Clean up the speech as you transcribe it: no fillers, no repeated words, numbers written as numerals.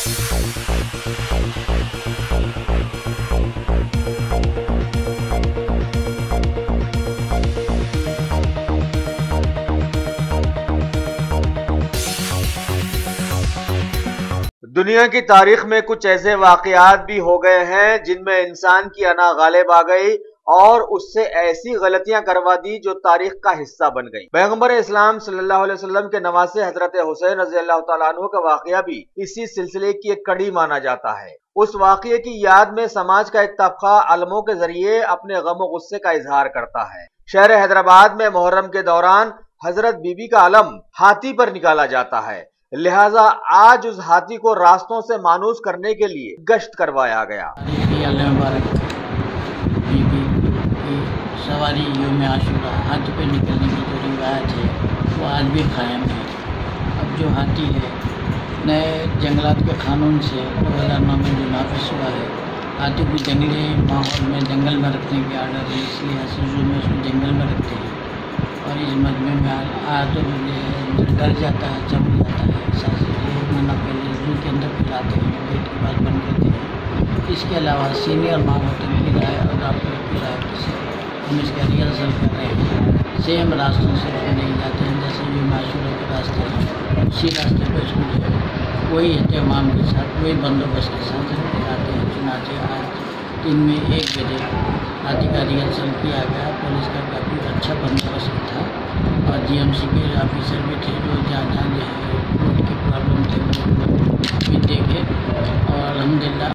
दुनिया की तारीख में कुछ ऐसे वाकयात भी हो गए हैं जिनमें इंसान की अना गालिब आ गई और उससे ऐसी गलतियां करवा दी जो तारीख का हिस्सा बन गई। पैगंबर इस्लाम सल्लल्लाहु अलैहि वसल्लम के नवासे हजरत हुसैन रज़ी अल्लाह तआला अन्हु का वाकया भी इसी सिलसिले की एक कड़ी माना जाता है। उस वाकये की याद में समाज का एक तबका आलमों के जरिए अपने गम और गुस्से का इजहार करता है। शहर हैदराबाद में मुहर्रम के दौरान हजरत बीबी का अलम हाथी पर निकाला जाता है, लिहाजा आज उस हाथी को रास्तों से मानूस करने के लिए गश्त करवाया गया। बीबी की सवारी यौम आशूरा हाथी पे निकलने की जो रिवायत है वो आज भी कायम है। अब जो हाथी है नए जंगलात के कानून से 2009 में जो नाफिज हुआ है, हाथी को जंगली माहौल में जंगल में रखने की आर्डर है, इसलिए हसीजू में उसको जंगल में रखते हैं और इस मजमे में डर जाता है, चमक जाता है। एक महीना पहले जू के अंदर खिलाते हैं, गेट के पास बंद करते हैं। इसके अलावा सीनियर माहौल की राय और डॉक्टर की राय से हम इसका रिहर्सल कर रहे हैं। सेम रास्तों से नहीं जाते हैं, जैसे ये माशूरा के रास्ते हैं उसी रास्ते पर इसको जो है वही एहतमाम के साथ वही बंदोबस्त के साथ खिलाते हैं। चुनाचे आज दिन में 1 बजे हाथी का रिहर्सल किया गया। पुलिस का काफ़ी अच्छा बंदोबस्त था और जीएमसी के ऑफिसर भी थे जो जहाँ जो है रोड की प्रॉब्लम थे वो भी देखे और अल्हम्दुलिल्लाह